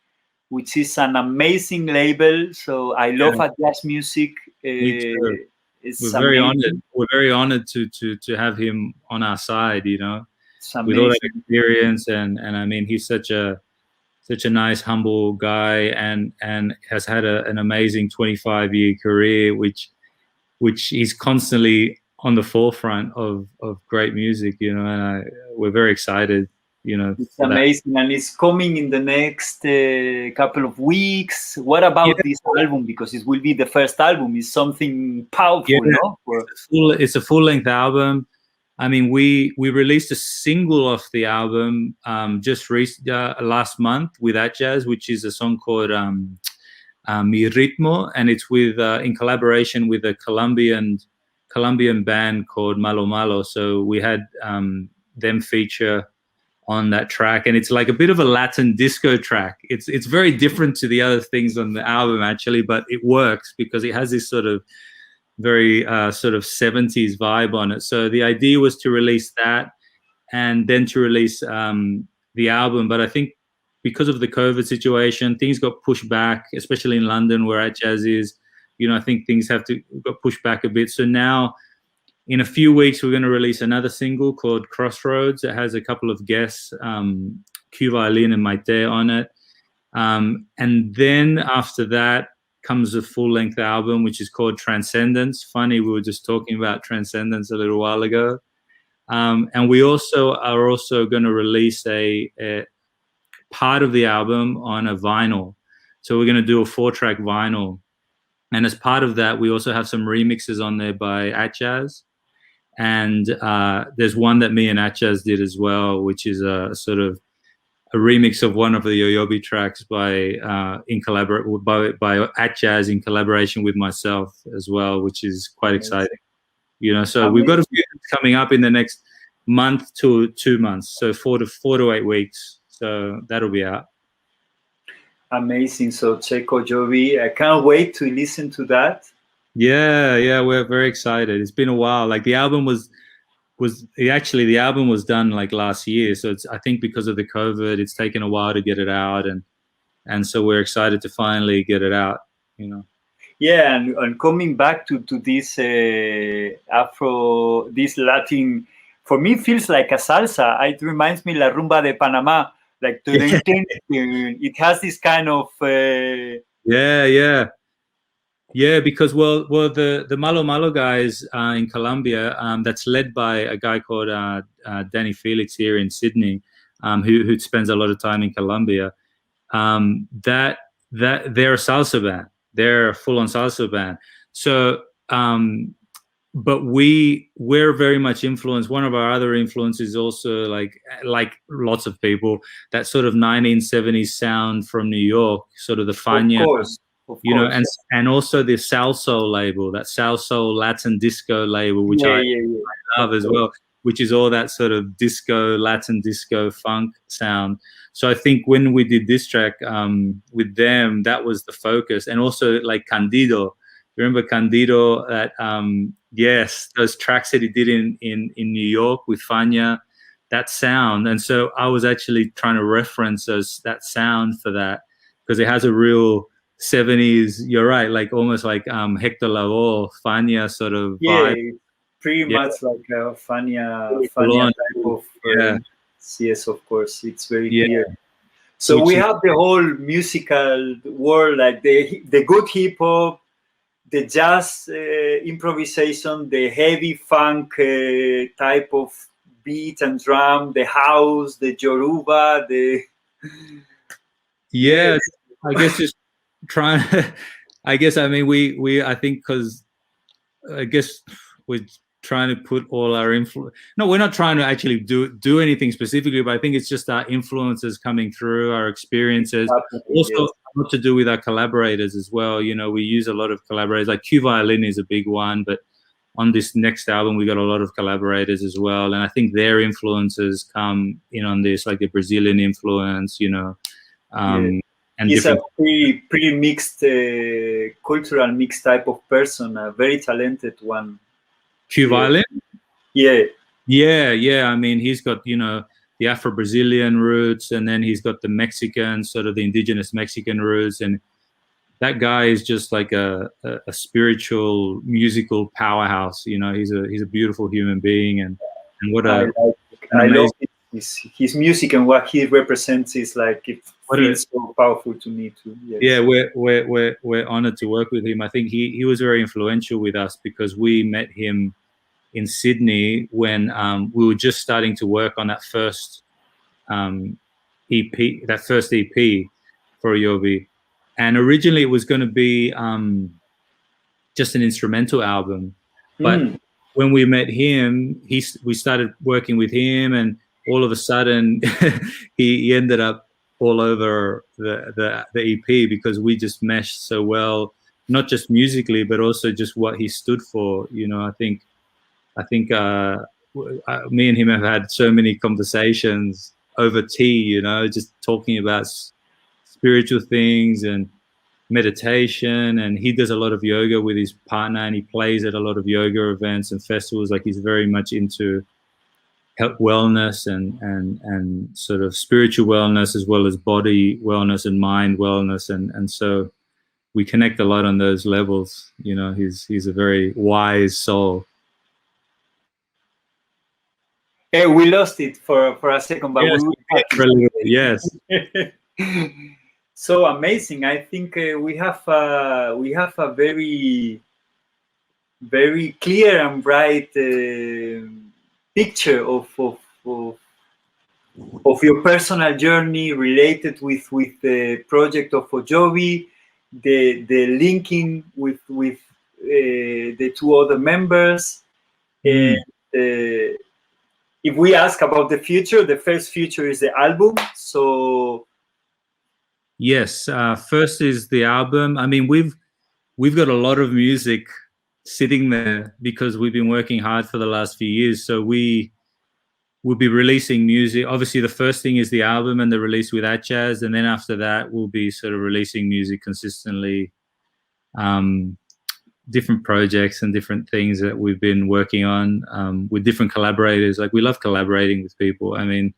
which is an amazing label. So I love jazz music. We're very honored. We're very honored to have him on our side. With all that experience, and I mean, he's such a nice, humble guy, and has had an amazing 25-year career, which he's constantly on the forefront of great music. And we're very excited. It's amazing, and it's coming in the next couple of weeks. What about this album? Because it will be the first album. It's something powerful, no? It's a full-length album. I mean, we released a single off the album just last month with Atjazz, which is a song called Mi Ritmo, and it's with in collaboration with a Colombian band called Malo Malo. So we had them feature on that track, and it's like a bit of a Latin disco track. It's very different to the other things on the album, actually, but it works because it has this sort of very sort of 70s vibe on it. So the idea was to release that and then to release the album, but I think because of the COVID situation, things got pushed back, especially in London where Atjazz is. I think things got pushed back a bit. So now, in a few weeks, we're going to release another single called Crossroads. It has a couple of guests, Q Violin and Maite on it. And then after that comes a full-length album, which is called Transcendence. Funny, we were just talking about Transcendence a little while ago. And we are also going to release a part of the album on a vinyl. So we're going to do a 4-track vinyl. And as part of that, we also have some remixes on there by Atjazz. And there's one that me and Atjazz did as well, which is a sort of a remix of one of the Oyobi tracks by Atjazz in collaboration with myself as well, which is quite exciting. So we've got a few coming up in the next month to 2 months, so 4 to 8 weeks. So that'll be out. Amazing. So check Oyobi. I can't wait to listen to that. Yeah, we're very excited. It's been a while. Like the album was actually the album was done like last year. So it's, I think because of the COVID, it's taken a while to get it out, and so we're excited to finally get it out. You know. Yeah, and coming back to this Afro, this Latin, for me feels like a salsa. It reminds me La Rumba de Panama. Like it has this kind of Yeah, because well, the Malo Malo guys in Colombia, that's led by a guy called Danny Felix here in Sydney, who spends a lot of time in Colombia. That they're a salsa band. They're a full-on salsa band. So, but we're very much influenced. One of our other influences also, like lots of people, that sort of 1970s sound from New York, sort of the Fania. Of you know, course. and also the Salsoul label, that Salsoul Latin disco label, which I love as well, which is all that sort of disco, Latin disco funk sound. So I think when we did this track with them, that was the focus. And also like Candido, remember Candido? That yes, those tracks that he did in New York with Fania, that sound. And so I was actually trying to reference that sound for that, because it has a real 70s, you're right, like almost like Hector Lavoe, Fania sort of vibe. Pretty much like a Fania type of yes, of course, it's very clear. So we have the whole musical world, like the good hip hop, the jazz improvisation, the heavy funk type of beat and drum, the house, the Yoruba, the I guess just trying. I guess I mean we I think because I guess we're trying to put all our influence. No, we're not trying to actually do anything specifically, but I think it's just our influences coming through, our experiences. Also, a lot to do with our collaborators as well. You know, we use a lot of collaborators. Like Q Violin is a big one, but on this next album, we got a lot of collaborators as well, and I think their influences come in on this, like the Brazilian influence. You know. And he's a pretty mixed, cultural mixed type of person, a very talented one. Q Violin? Yeah. I mean, he's got, you know, the Afro-Brazilian roots, and then he's got the Mexican, sort of the indigenous Mexican roots, and that guy is just like a spiritual musical powerhouse. You know, he's a beautiful human being, and what I love his music, and what he represents is like it feels so powerful to me too. Yes. Yeah, we're honored to work with him. I think he was very influential with us because we met him in Sydney when we were just starting to work on that first EP for Oyobi, and originally it was going to be just an instrumental album, but when we met him, we started working with him, and all of a sudden he ended up all over the EP because we just meshed so well, not just musically, but also just what he stood for. You know, I think me and him have had so many conversations over tea, you know, just talking about spiritual things and meditation. And he does a lot of yoga with his partner, and he plays at a lot of yoga events and festivals. Like, he's very much into health, wellness, and sort of spiritual wellness, as well as body wellness and mind wellness, and so we connect a lot on those levels. You know, he's a very wise soul. Hey, we lost it for a second, but yes. So amazing! I think we have a very, very clear and bright picture of your personal journey related with the project of Oyobi, the linking with the two other members. And if we ask about the future, the first future is the album. So yes, first is the album. I mean, we've got a lot of music sitting there because we've been working hard for the last few years. So we we'll be releasing music. Obviously, the first thing is the album and the release with Atchaz, and then after that, we'll be sort of releasing music consistently. Different projects and different things that we've been working on with different collaborators. Like, we love collaborating with people. I mean,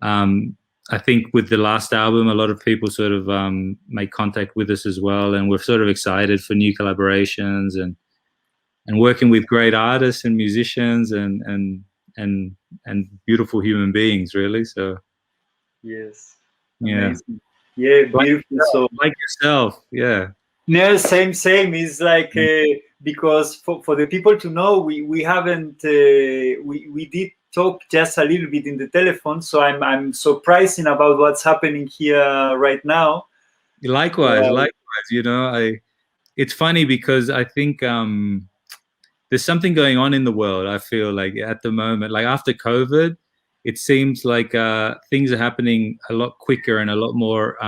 I think with the last album, a lot of people sort of make contact with us as well, and we're sort of excited for new collaborations and working with great artists and musicians and beautiful human beings, really. So yes, yeah, amazing. Yeah, beautiful. So like yourself, yeah. No, same. It's like because for the people to know, we haven't we did talk just a little bit in the telephone, so I'm surprising about what's happening here right now. Likewise, you know, it's funny because I think there's something going on in the world. I feel like at the moment, like after COVID, it seems like things are happening a lot quicker and a lot more.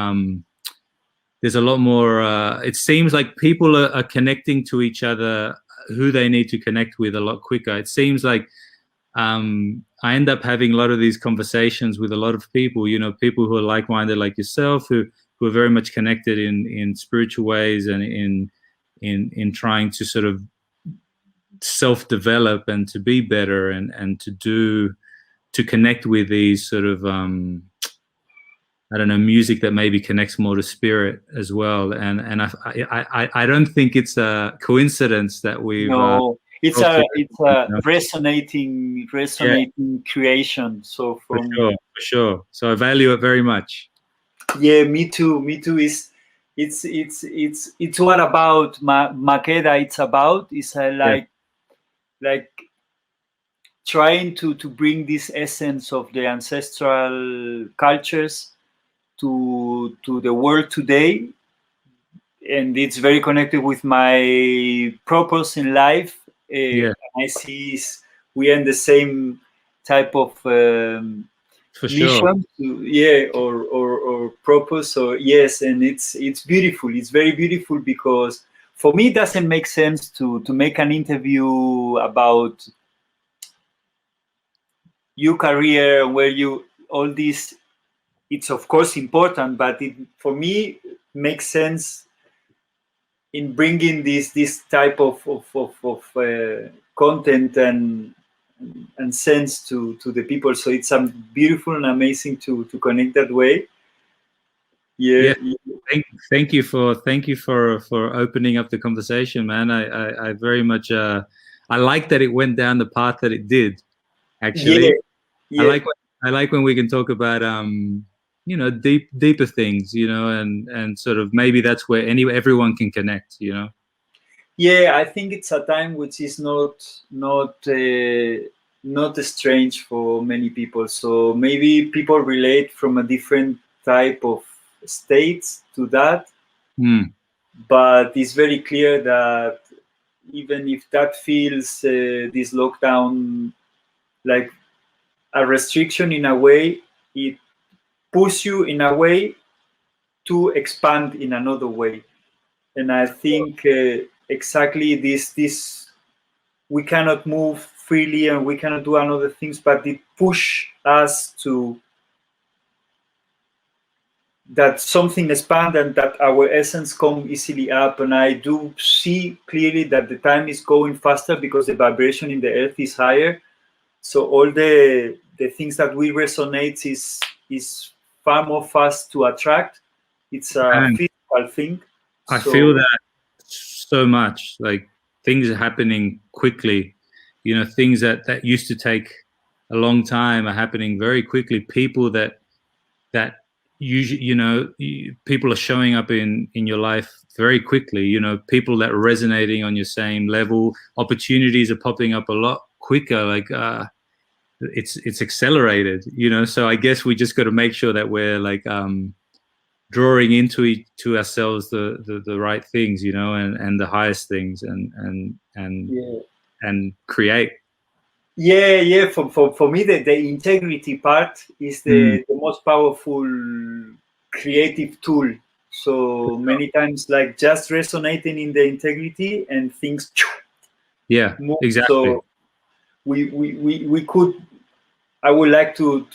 There's a lot more. It seems like people are connecting to each other, who they need to connect with, a lot quicker. It seems like I end up having a lot of these conversations with a lot of people. You know, people who are like-minded, like yourself, who are very much connected in spiritual ways and in trying to sort of self-develop and to be better and to connect with these sort of I don't know, music that maybe connects more to spirit as well. And I don't think it's a coincidence that we've it's a resonating creation. So for sure. So I value it very much. Yeah, me too. It's what about Makeda it's about is like trying to bring this essence of the ancestral cultures to the world today, and it's very connected with my purpose in life. I see we are in the same type of for mission sure. or purpose. So yes, and it's beautiful. It's very beautiful because for me it doesn't make sense to make an interview about your career where you all this. It's of course important, but it for me makes sense in bringing this type of content and sense to the people. So it's beautiful and amazing to connect that way. Yeah. Thank you for opening up the conversation, man. I very much I like that it went down the path that it did. Actually, I like when we can talk about you know, deeper things, you know, and sort of maybe that's where everyone can connect, you know. Yeah, I think it's a time which is not strange for many people. So maybe people relate from a different type of states to that. But it's very clear that even if that feels this lockdown like a restriction in a way, it pushes you in a way to expand in another way. And I think exactly this we cannot move freely and we cannot do another things, but it push us to that something expand and that our essence come easily up. And I do see clearly that the time is going faster because the vibration in the earth is higher. So all the things that we resonate is far more fast to attract. It's a physical thing. I feel that so much. Like things are happening quickly. You know, things that used to take a long time are happening very quickly. People that usually, you know, people are showing up in your life very quickly. You know, people that are resonating on your same level. Opportunities are popping up a lot quicker. Like it's accelerated. You know, so I guess we just got to make sure that we're like drawing into ourselves the right things, you know, and the highest things, and create. Yeah. For me, the integrity part is the most powerful creative tool. So many times, like just resonating in the integrity and things. Yeah, move. exactly. So we could I would like to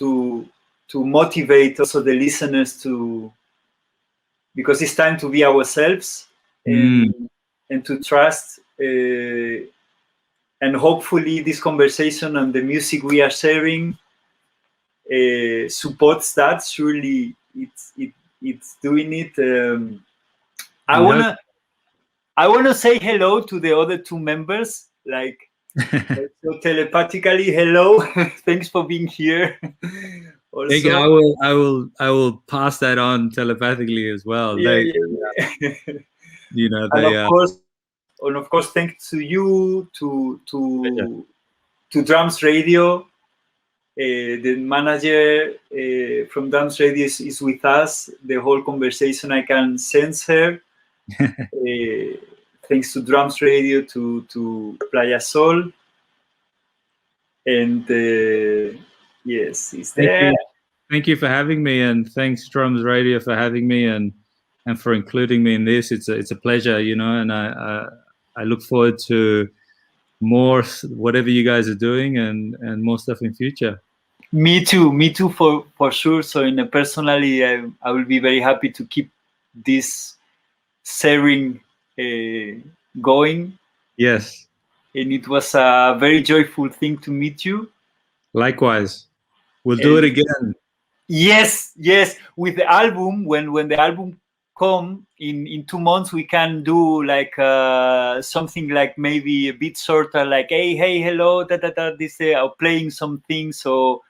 motivate also the listeners to, because it's time to be ourselves and to trust, and hopefully this conversation and the music we are sharing supports that. Surely it's doing it. I wanna say hello to the other two members, like so telepathically. Hello, thanks for being here. Also, Thank you. I will pass that on telepathically as well. yeah. You know, And they of course, thanks to you, to Drums Radio. The manager from Drums Radio is with us. The whole conversation, I can sense her. Thanks to Drums Radio, to Playa Sol, and yes, it's there. Thank you for having me, and thanks Drums Radio for having me, and for including me in this. It's a pleasure, you know, and I look forward to more whatever you guys are doing, and more stuff in future. Me too for sure. So personally, I will be very happy to keep this sharing going. Yes, and it was a very joyful thing to meet you. Likewise, we'll do it again. Yes, with the album, when the album come in 2 months, we can do like something like maybe a bit shorter, like hey, hello, this playing some things. So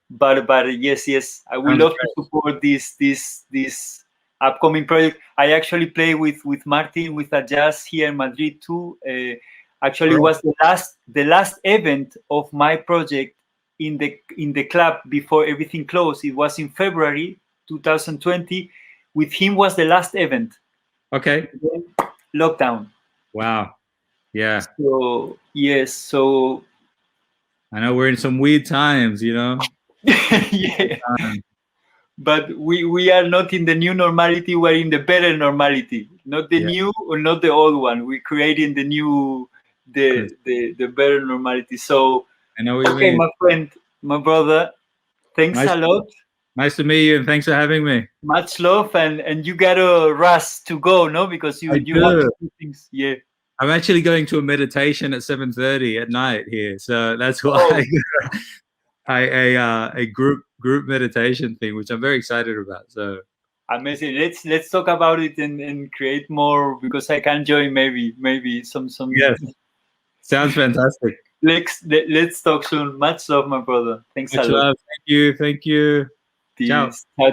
but yes, I would love to support this upcoming project. I actually play with Martin with a jazz here in Madrid too. Actually, was the last event of my project in the club before everything closed. It was in February 2020. With him was the last event. Okay. Lockdown. Wow. Yeah. So yes. So I know we're in some weird times, you know. Yeah. But we are not in the new normality. We're in the better normality, not the new or not the old one. We're creating the new, the better normality. So I know what you mean. my friend, my brother, thanks a lot. Nice to meet you, and thanks for having me. Much love, and you gotta rush to go, no? Because you have to do things. Yeah. I'm actually going to a meditation at 7:30 at night here, so that's why a group meditation thing, which I'm very excited about. So amazing. Let's talk about it and create more, because I can join maybe some. Yes, sounds fantastic. Let's talk soon. Much love, my brother. Thanks a lot. Much love. Thank you. Ciao.